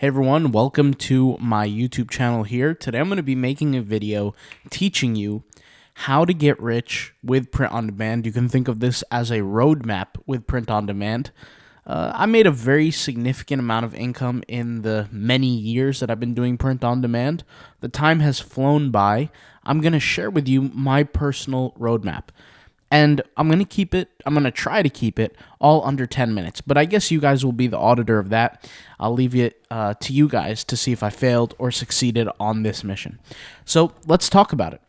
Hey everyone, welcome to my YouTube channel here. Today I'm going to be making a video teaching you how to get rich with print on demand. You can think of this as a roadmap with print on demand. I made a very significant amount of income in the many years that I've been doing print on demand. The time has flown by. I'm going to share with you my personal roadmap. And I'm going to try to keep it all under 10 minutes. But I guess you guys will be the auditor of that. I'll leave it to you guys to see if I failed or succeeded on this mission. So let's talk about it.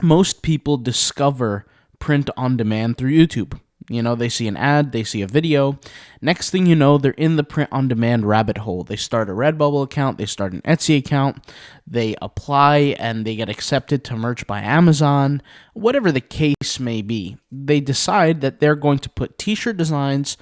Most people discover print on demand through YouTube. You know, they see an ad, they see a video. Next thing you know, they're in the print on demand rabbit hole. They start a Redbubble account, they start an Etsy account, they apply and they get accepted to merch by Amazon, whatever the case may be. They decide that they're going to put t-shirt designs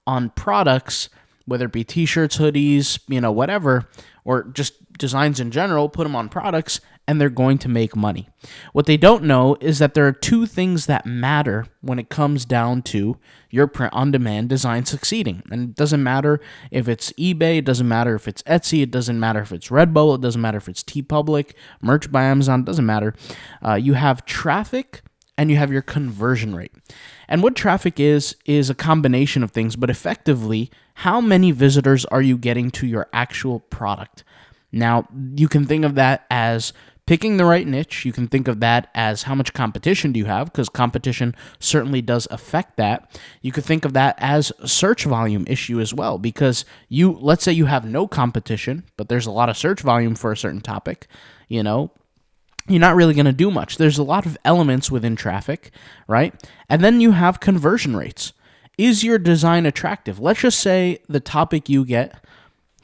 on products, whether it be t-shirts, hoodies, whatever, or just designs in general, put them on products, and they're going to make money. What they don't know is that there are two things that matter when it comes down to your print-on-demand design succeeding. And it doesn't matter if it's eBay, it doesn't matter if it's Etsy, it doesn't matter if it's Redbubble, it doesn't matter if it's TeePublic, merch by Amazon, it doesn't matter. You have traffic and you have your conversion rate. And what traffic is a combination of things, but effectively, how many visitors are you getting to your actual product? Now, you can think of that as picking the right niche. You can think of that as how much competition do you have, because competition certainly does affect that. You could think of that as search volume issue as well, because let's say you have no competition, but there's a lot of search volume for a certain topic, you're not really going to do much. There's a lot of elements within traffic, right? And then you have conversion rates. Is your design attractive? Let's just say the topic you get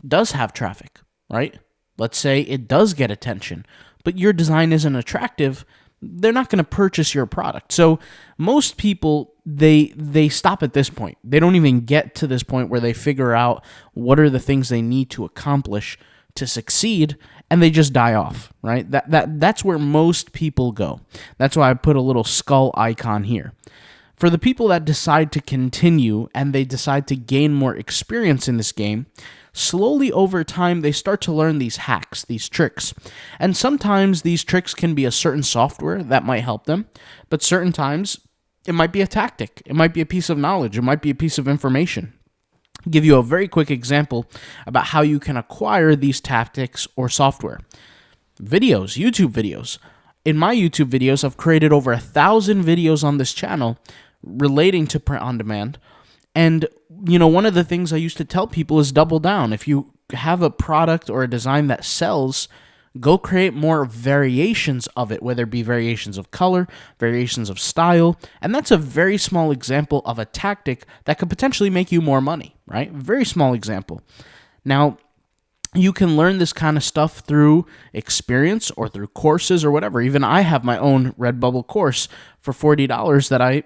does have traffic, right? Let's say it does get attention, but your design isn't attractive. They're not going to purchase your product. So most people, they stop at this point. They don't even get to this point where they figure out what are the things they need to accomplish to succeed, and they just die off, right? That's where most people go. That's why I put a little skull icon here. For the people that decide to continue and they decide to gain more experience in this game, slowly over time, they start to learn these hacks, these tricks. And sometimes these tricks can be a certain software that might help them, but certain times it might be a tactic. It might be a piece of knowledge. It might be a piece of information. I'll give you a very quick example about how you can acquire these tactics or software. Videos, YouTube videos. In my YouTube videos, I've created over 1,000 videos on this channel relating to print on demand. And, one of the things I used to tell people is double down. If you have a product or a design that sells, go create more variations of it, whether it be variations of color, variations of style. And that's a very small example of a tactic that could potentially make you more money, right? Very small example. Now, you can learn this kind of stuff through experience or through courses or whatever. Even I have my own Redbubble course for $40 that I,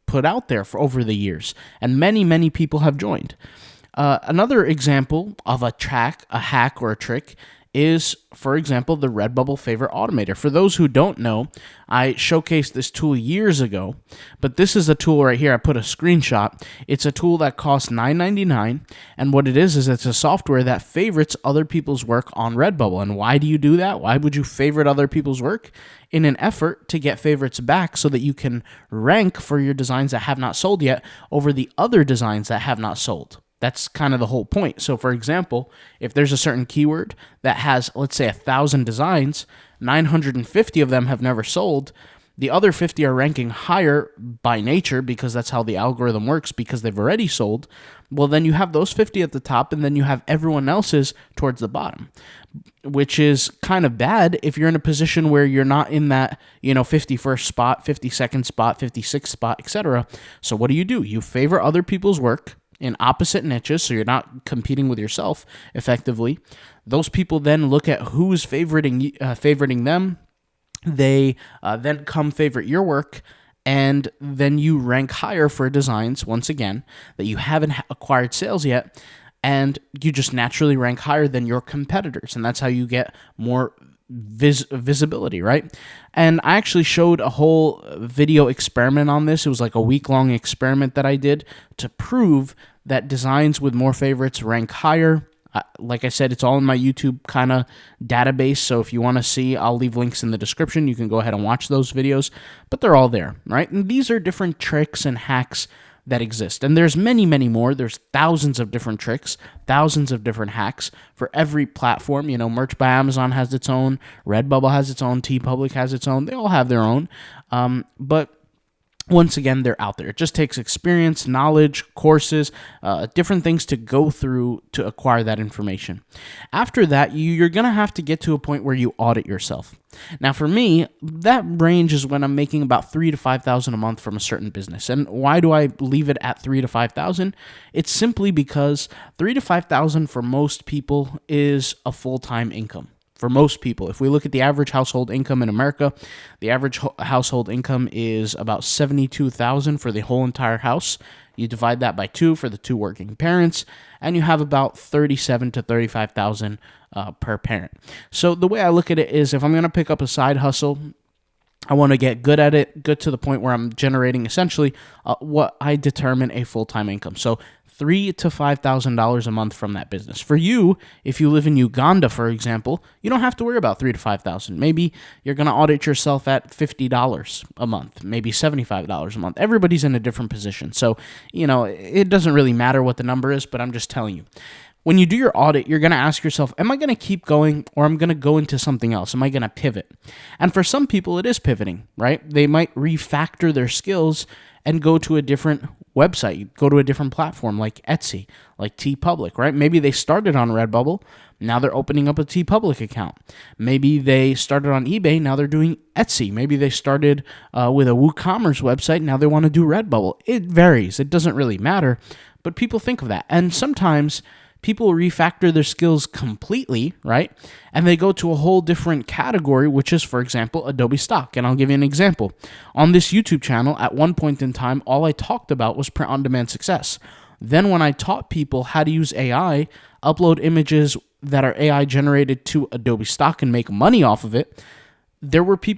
put out there for over the years, and many people have joined. Another example of a hack or a trick is, for example, the Redbubble Favorite Automator. For those who don't know, I showcased this tool years ago, but this is a tool right here. I put a screenshot. It's a tool that costs $9.99, and what it is it's a software that favorites other people's work on Redbubble. And why do you do that? Why would you favorite other people's work? In an effort to get favorites back so that you can rank for your designs that have not sold yet over the other designs that have not sold. That's kind of the whole point. So for example, if there's a certain keyword that has, let's say, 1,000 designs, 950 of them have never sold, the other 50 are ranking higher by nature because that's how the algorithm works, because they've already sold. Well, then you have those 50 at the top, and then you have everyone else's towards the bottom, which is kind of bad if you're in a position where you're not in that, 51st spot, 52nd spot, 56th spot, etc. So what do? You favor other people's work in opposite niches, so you're not competing with yourself effectively. Those people then look at who's favoriting them. They then come favorite your work, and then you rank higher for designs, once again, that you haven't acquired sales yet, and you just naturally rank higher than your competitors, and that's how you get more visibility, right? And I actually showed a whole video experiment on this. It was like a week-long experiment that I did to prove that designs with more favorites rank higher Like I said, it's all in my YouTube kind of database. So if you want to see, I'll leave links in the description. You can go ahead and watch those videos, but they're all there, right? And these are different tricks and hacks that exist. And there's many, many more. There's thousands of different tricks, thousands of different hacks for every platform. You know, Merch by Amazon has its own, Redbubble has its own, TeePublic has its own. They all have their own. But once again, they're out there. It just takes experience, knowledge, courses, different things to go through to acquire that information. After that, you're going to have to get to a point where you audit yourself. Now, for me, that range is when I'm making about $3,000 to $5,000 a month from a certain business. And why do I leave it at $3,000 to $5,000? It's simply because $3,000 to $5,000 for most people is a full-time income. For most people, if we look at the average household income in America, the average household income is about $72,000 for the whole entire house. You divide that by 2 for the 2 working parents, and you have about $37,000 to $35,000 per parent. So the way I look at it is, if I'm going to pick up a side hustle, I want to get good at it, good to the point where I'm generating essentially what I determine a full-time income. So $3,000 to $5,000 a month from that business. For you, if you live in Uganda, for example, you don't have to worry about $3,000 to $5,000. Maybe you're going to audit yourself at $50 a month, maybe $75 a month. Everybody's in a different position. So, it doesn't really matter what the number is, but I'm just telling you. When you do your audit, you're going to ask yourself, am I going to keep going, or am I going to go into something else? Am I going to pivot? And for some people, it is pivoting, right? They might refactor their skills and go to a different website, go to a different platform like Etsy, like TeePublic, right? Maybe they started on Redbubble, now they're opening up a TeePublic account. Maybe they started on eBay, now they're doing Etsy. Maybe they started with a WooCommerce website, now they want to do Redbubble. It varies. It doesn't really matter, but people think of that. And sometimes people refactor their skills completely, right? And they go to a whole different category, which is, for example, Adobe Stock. And I'll give you an example. On this YouTube channel, at one point in time, all I talked about was print-on-demand success. Then when I taught people how to use AI, upload images that are AI generated to Adobe Stock and make money off of it, pretty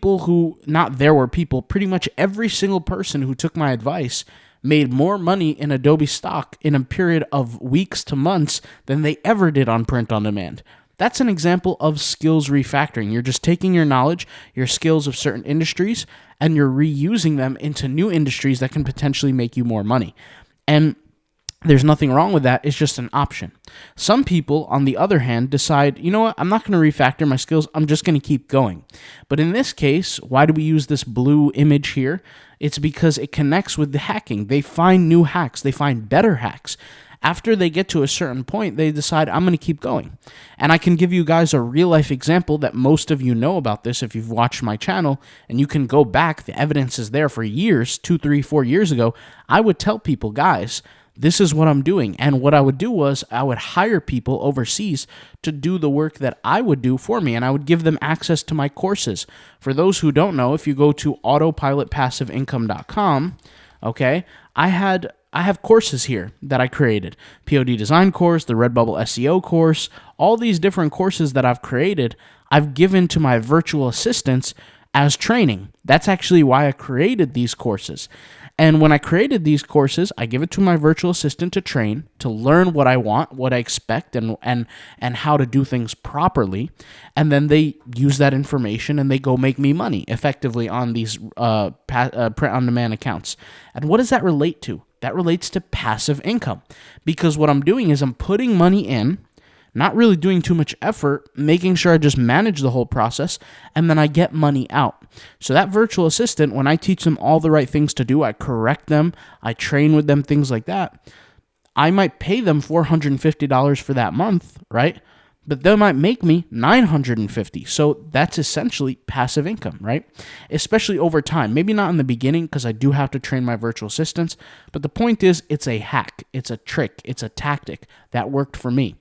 much every single person who took my advice made more money in Adobe Stock in a period of weeks to months than they ever did on print on demand. That's an example of skills refactoring. You're just taking your knowledge, your skills of certain industries, and you're reusing them into new industries that can potentially make you more money. And there's nothing wrong with that. It's just an option. Some people, on the other hand, decide, you know what, I'm not going to refactor my skills. I'm just going to keep going. But in this case, why do we use this blue image here? It's because it connects with the hacking. They find new hacks. They find better hacks. After they get to a certain point, they decide, I'm going to keep going. And I can give you guys a real-life example that most of you know about this if you've watched my channel, and you can go back. The evidence is there for years, 2, 3, 4 years ago. I would tell people, guys, this is what I'm doing. And what I would do was I would hire people overseas to do the work that I would do for me, and I would give them access to my courses. For those who don't know, if you go to autopilotpassiveincome.com, okay, I have courses here that I created. POD design course, the Redbubble SEO course, all these different courses that I've created, I've given to my virtual assistants as training. That's actually why I created these courses. And when I created these courses, I give it to my virtual assistant to train, to learn what I want, what I expect, and how to do things properly. And then they use that information and they go make me money effectively on these print-on-demand accounts. And what does that relate to? That relates to passive income. Because what I'm doing is I'm putting money in, not really doing too much effort, making sure I just manage the whole process, and then I get money out. So that virtual assistant, when I teach them all the right things to do, I correct them, I train with them, things like that, I might pay them $450 for that month, right? But they might make me $950. So that's essentially passive income, right? Especially over time. Maybe not in the beginning because I do have to train my virtual assistants, but the point is it's a hack, it's a trick, it's a tactic that worked for me.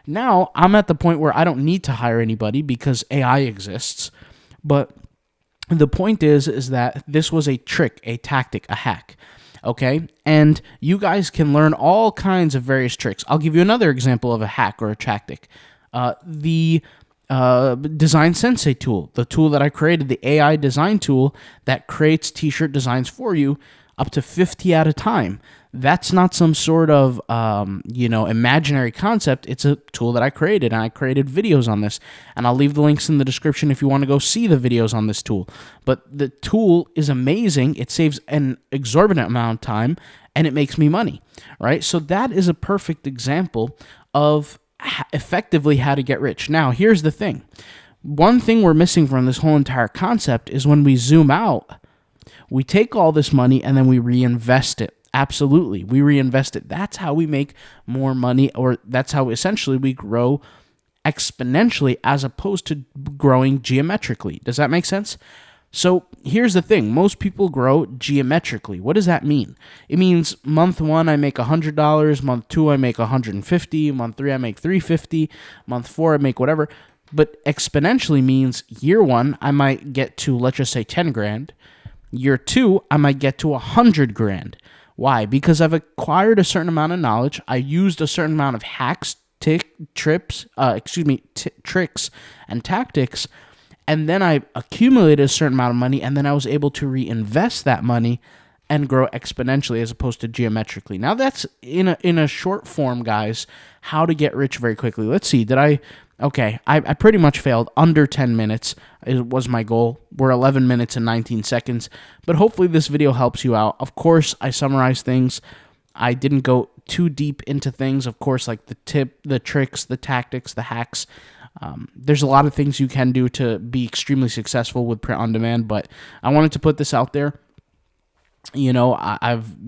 Now I'm at the point where I don't need to hire anybody because AI exists, but the point is that this was a trick, a tactic, a hack. Okay, and you guys can learn all kinds of various tricks. I'll give you another example of a hack or a tactic. The Design Sensei tool, the tool that I created, the AI design tool that creates t-shirt designs for you. up to 50 at a time. That's not some sort of imaginary concept. It's a tool that I created, and I created videos on this, and I'll leave the links in the description if you want to go see the videos on this tool. But the tool is amazing. It saves an exorbitant amount of time, and it makes me money, right? So that is a perfect example of effectively how to get rich. Now, here's the thing. One thing we're missing from this whole entire concept is when we zoom out, we take all this money and then we reinvest it. Absolutely. We reinvest it. That's how we make more money, or that's how essentially we grow exponentially as opposed to growing geometrically. Does that make sense? So here's the thing. Most people grow geometrically. What does that mean? It means month 1, I make $100. Month 2, I make $150. Month 3, I make $350. Month 4, I make whatever. But exponentially means year 1, I might get to, let's just say, 10 grand. Year 2, I might get to 100 grand. Why? Because I've acquired a certain amount of knowledge. I used a certain amount of hacks, tricks, and tactics, and then I accumulated a certain amount of money, and then I was able to reinvest that money and grow exponentially as opposed to geometrically. Now that's in a short form, guys, how to get rich very quickly. Let's see. I pretty much failed. Under 10 minutes was my goal. We're 11 minutes and 19 seconds. But hopefully this video helps you out. Of course, I summarized things. I didn't go too deep into things. Of course, like the tricks, the tactics, the hacks. There's a lot of things you can do to be extremely successful with print on demand. But I wanted to put this out there. You know,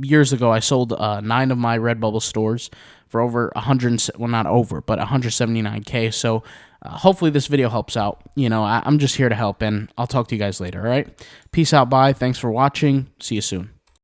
years ago I sold 9 of my Redbubble stores for over 100, well, not over, but 179K. So hopefully this video helps out. You know, I'm just here to help, and I'll talk to you guys later. All right, peace out. Bye. Thanks for watching. See you soon.